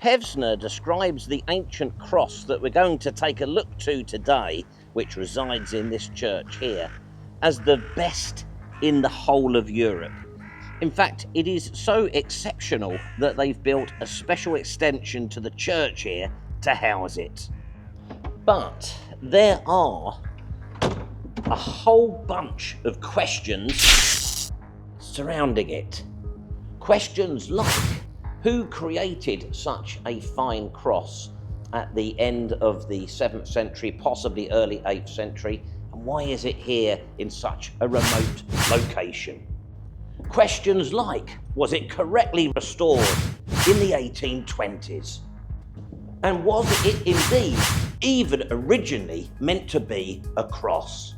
Pevsner describes the ancient cross that we're going to take a look to today, which resides in this church here, as the best in the whole of Europe. In fact, it is so exceptional that they've built a special extension to the church here to house it. But there are a whole bunch of questions surrounding it. Questions like, who created such a fine cross at the end of the 7th century, possibly early 8th century, and why is it here in such a remote location? Questions like, was it correctly restored in the 1820s? And was it indeed even originally meant to be a cross?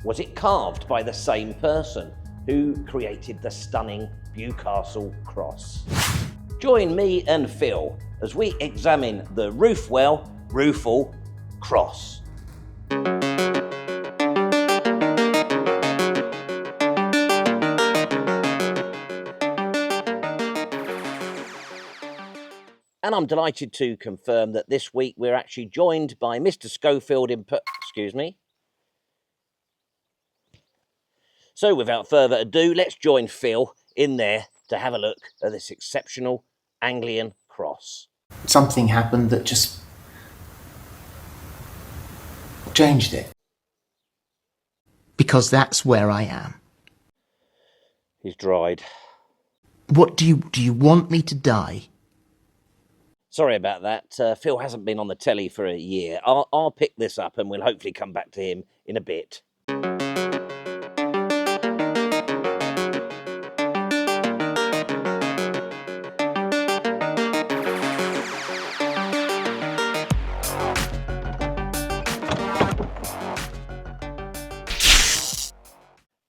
Was it carved by the same person who created the stunning Bewcastle cross? Join me and Phil as we examine the Ruthwell Cross. And I'm delighted to confirm that this week we're actually joined by Mr. Schofield excuse me. So without further ado, let's join Phil in there to have a look at this exceptional Anglian cross. Something happened that just changed it. Because that's where I am. He's dried. What do you want me to die? Sorry about that. Phil hasn't been on the telly for a year. I'll pick this up and we'll hopefully come back to him in a bit.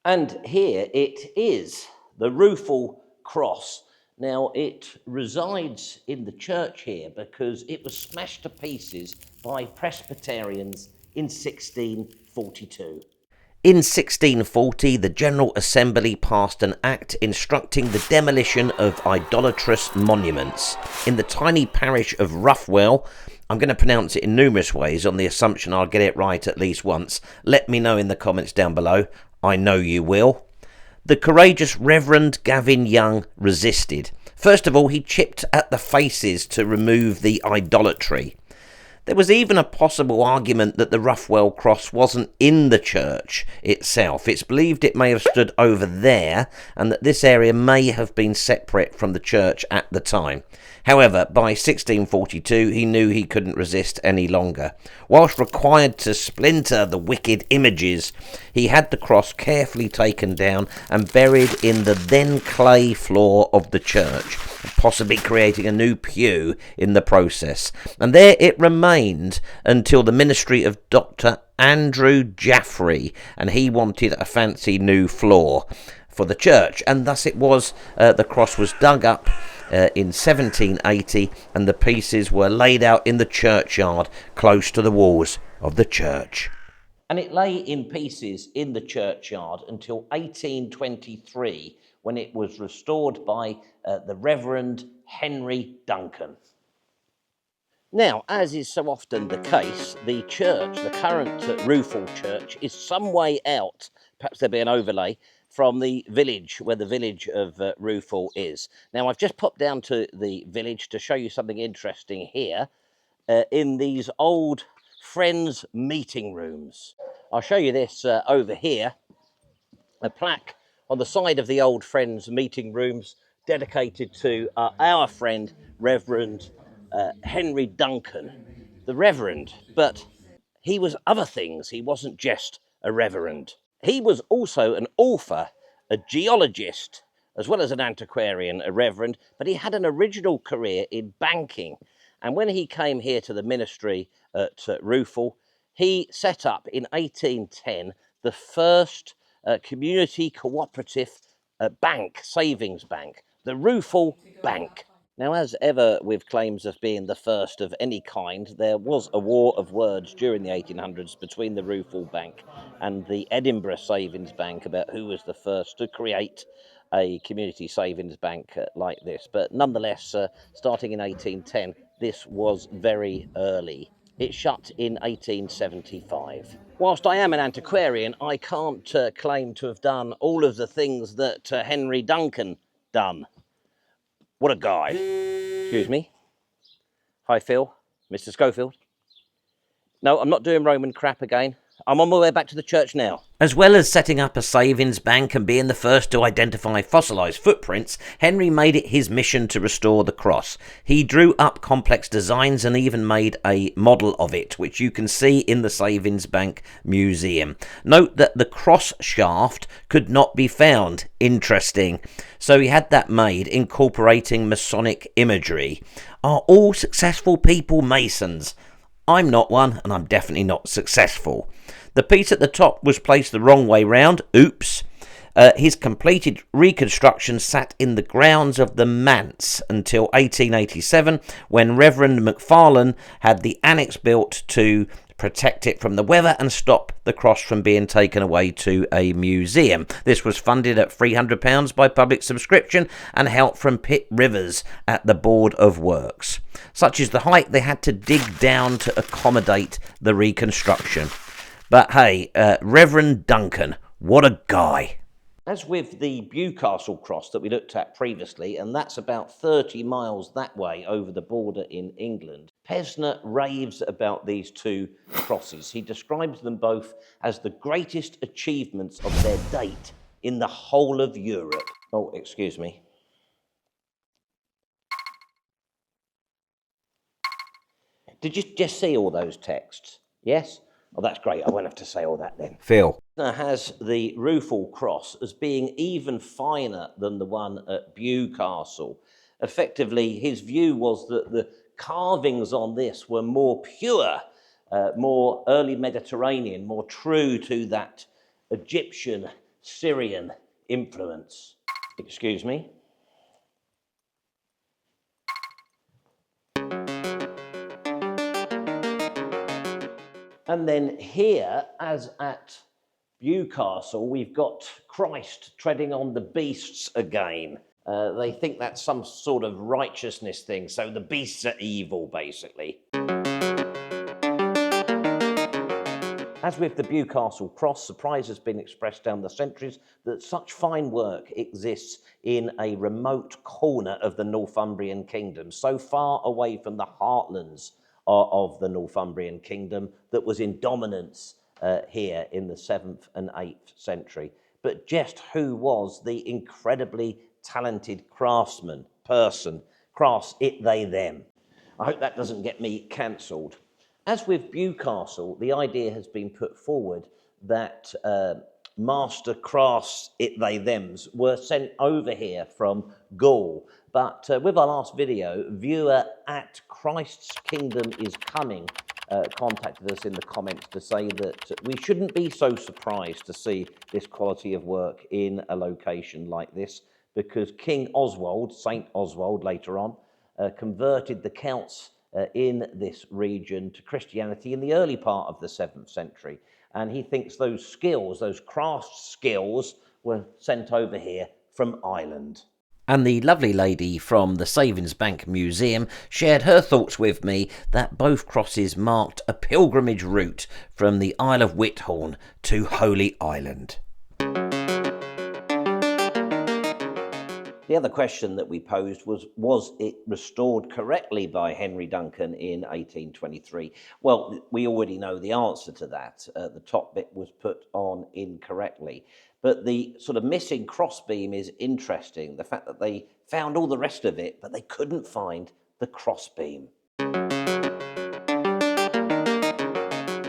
And here it is, the Ruthwell Cross. Now, it resides in the church here because it was smashed to pieces by Presbyterians in 1642. In 1640, the General Assembly passed an act instructing the demolition of idolatrous monuments. In the tiny parish of Ruthwell, I'm going to pronounce it in numerous ways on the assumption I'll get it right at least once. Let me know in the comments down below. I know you will. The courageous Reverend Gavin Young resisted. First of all, he chipped at the faces to remove the idolatry. There was even a possible argument that the Ruthwell Cross wasn't in the church itself. It's believed it may have stood over there and that this area may have been separate from the church at the time. However, by 1642, he knew he couldn't resist any longer. Whilst required to splinter the wicked images, he had the cross carefully taken down and buried in the then clay floor of the church, possibly creating a new pew in the process. And there it remained until the ministry of Dr. Andrew Jaffrey, and he wanted a fancy new floor for the church, and thus it was the cross was dug up in 1780 and the pieces were laid out in the churchyard close to the walls of the church. And it lay in pieces in the churchyard until 1823 when it was restored by the Reverend Henry Duncan. Now, as is so often the case, the church, the current Ruthwell church, is some way out, perhaps there'll be an overlay, from the village, where the village of Ruthwell is. Now, I've just popped down to the village to show you something interesting here in these old Friends meeting rooms. I'll show you this over here, a plaque on the side of the old Friends meeting rooms dedicated to our friend, Reverend Henry Duncan, the Reverend, but he was other things. He wasn't just a Reverend. He was also an author, a geologist, as well as an antiquarian, a Reverend, but he had an original career in banking. And when he came here to the ministry at Ruthwell, he set up in 1810 the first community cooperative bank, savings bank, the Ruthwell Bank. Now, as ever with claims of being the first of any kind, there was a war of words during the 1800s between the Ruthwell Bank and the Edinburgh Savings Bank about who was the first to create a community savings bank like this. But nonetheless, starting in 1810, this was very early. It shut in 1875. Whilst I am an antiquarian, I can't claim to have done all of the things that Henry Duncan done. What a guy. Excuse me. Hi, Phil. Mr. Schofield. No, I'm not doing Roman crap again. I'm on my way back to the church now. As well as setting up a savings bank and being the first to identify fossilised footprints, Henry made it his mission to restore the cross. He drew up complex designs and even made a model of it, which you can see in the Savings Bank Museum. Note that the cross shaft could not be found. Interesting. So he had that made, incorporating Masonic imagery. Are all successful people Masons? I'm not one, and I'm definitely not successful. The piece at the top was placed the wrong way round. Oops. His completed reconstruction sat in the grounds of the manse until 1887, when Reverend McFarlane had the annex built to protect it from the weather and stop the cross from being taken away to a museum. This was funded at £300 by public subscription and help from Pitt Rivers at the Board of Works. Such is the height they had to dig down to accommodate the reconstruction. But hey, Reverend Duncan, what a guy. As with the Bewcastle cross that we looked at previously, and that's about 30 miles that way over the border in England, Pevsner raves about these two crosses. He describes them both as the greatest achievements of their date in the whole of Europe. Oh, excuse me. Did you just see all those texts? Yes? Oh, that's great. I won't have to say all that then. Phil. Has the Ruthwell Cross as being even finer than the one at Bewcastle. Effectively, his view was that the carvings on this were more pure, more early Mediterranean, more true to that Egyptian, Syrian influence. Excuse me. And then here, as at Bewcastle, we've got Christ treading on the beasts again. They think that's some sort of righteousness thing, so the beasts are evil, basically. As with the Bewcastle cross, surprise has been expressed down the centuries that such fine work exists in a remote corner of the Northumbrian kingdom, so far away from the heartlands of the Northumbrian kingdom that was in dominance here in the 7th and 8th century. But just who was the incredibly talented craftsman, crass, it, they, them? I hope that doesn't get me cancelled. As with Bewcastle, the idea has been put forward that master crass, it, they, thems were sent over here from Gaul. But with our last video, viewer at Christ's Kingdom is Coming contacted us in the comments to say that we shouldn't be so surprised to see this quality of work in a location like this, because King Oswald, Saint Oswald later on, converted the Celts in this region to Christianity in the early part of the 7th century. And he thinks those skills, those craft skills, were sent over here from Ireland. And the lovely lady from the Savings Bank Museum shared her thoughts with me that both crosses marked a pilgrimage route from the Isle of Whithorn to Holy Island. The other question that we posed was it restored correctly by Henry Duncan in 1823? Well, we already know the answer to that. The top bit was put on incorrectly. But the sort of missing crossbeam is interesting. The fact that they found all the rest of it, but they couldn't find the crossbeam.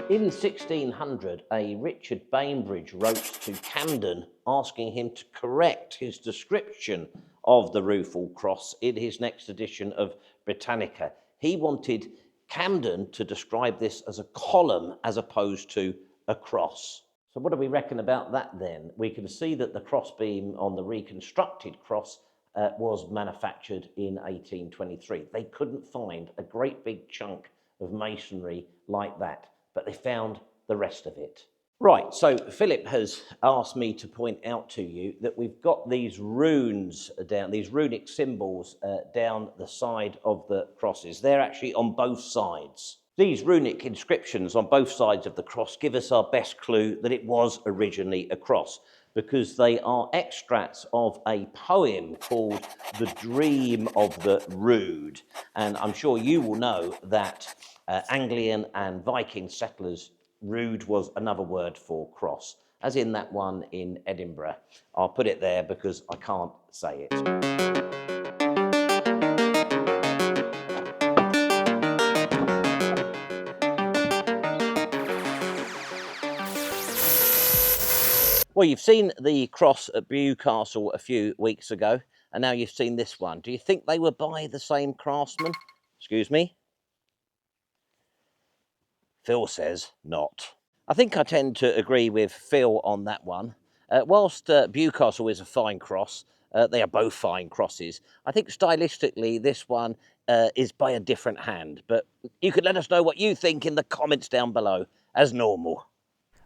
In 1600, a Richard Bainbridge wrote to Camden asking him to correct his description of the Ruthwell Cross in his next edition of Britannica. He wanted Camden to describe this as a column as opposed to a cross. So what do we reckon about that then? We can see that the crossbeam on the reconstructed cross was manufactured in 1823. They couldn't find a great big chunk of masonry like that, but they found the rest of it. Right, so Philip has asked me to point out to you that we've got these runes down, these runic symbols down the side of the crosses. They're actually on both sides. These runic inscriptions on both sides of the cross give us our best clue that it was originally a cross, because they are extracts of a poem called The Dream of the Rood. And I'm sure you will know that Anglian and Viking settlers, rood was another word for cross, as in that one in Edinburgh. I'll put it there because I can't say it. Well, you've seen the cross at Bewcastle a few weeks ago, and now you've seen this one. Do you think they were by the same craftsman? Excuse me? Phil says not. I think I tend to agree with Phil on that one. Whilst Bewcastle is a fine cross, they are both fine crosses. I think stylistically this one is by a different hand, but you could let us know what you think in the comments down below, as normal.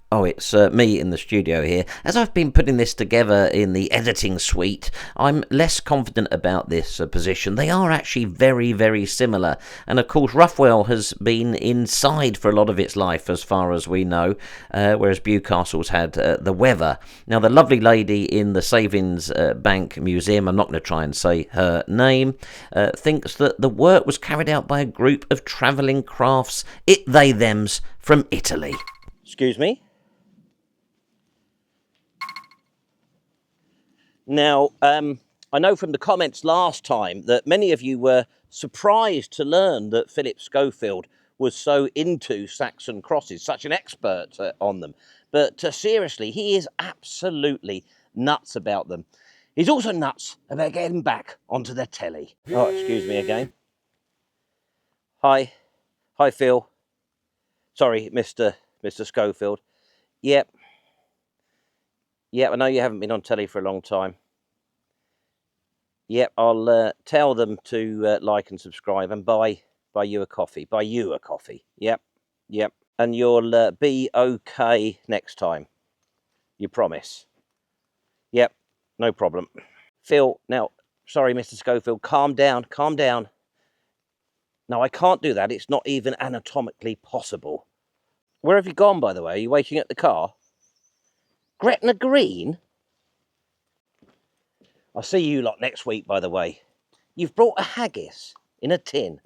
Oh, it's me in the studio here. As I've been putting this together in the editing suite, I'm less confident about this position. They are actually very, very similar. And of course, Ruthwell has been inside for a lot of its life, as far as we know, whereas Bewcastle's had the weather. Now, the lovely lady in the Savingsbank Museum, I'm not going to try and say her name, thinks that the work was carried out by a group of travelling crafts, they-thems, from Italy. Excuse me? Now, I know from the comments last time that many of you were surprised to learn that Phillip Schofield was so into Saxon crosses, such an expert on them. But seriously, he is absolutely nuts about them. He's also nuts about getting back onto the telly. Oh, excuse me again. Hi. Hi, Phil. Sorry, Mr. Schofield. Yep. Yep, I know you haven't been on telly for a long time. Yep, I'll tell them to like and subscribe and buy you a coffee. Buy you a coffee. Yep, yep. And you'll be okay next time. You promise. Yep, no problem. Phil, now, sorry, Mr. Schofield, calm down, calm down. No, I can't do that. It's not even anatomically possible. Where have you gone, by the way? Are you waiting at the car? Gretna Green? I'll see you lot next week, by the way. You've brought a haggis in a tin.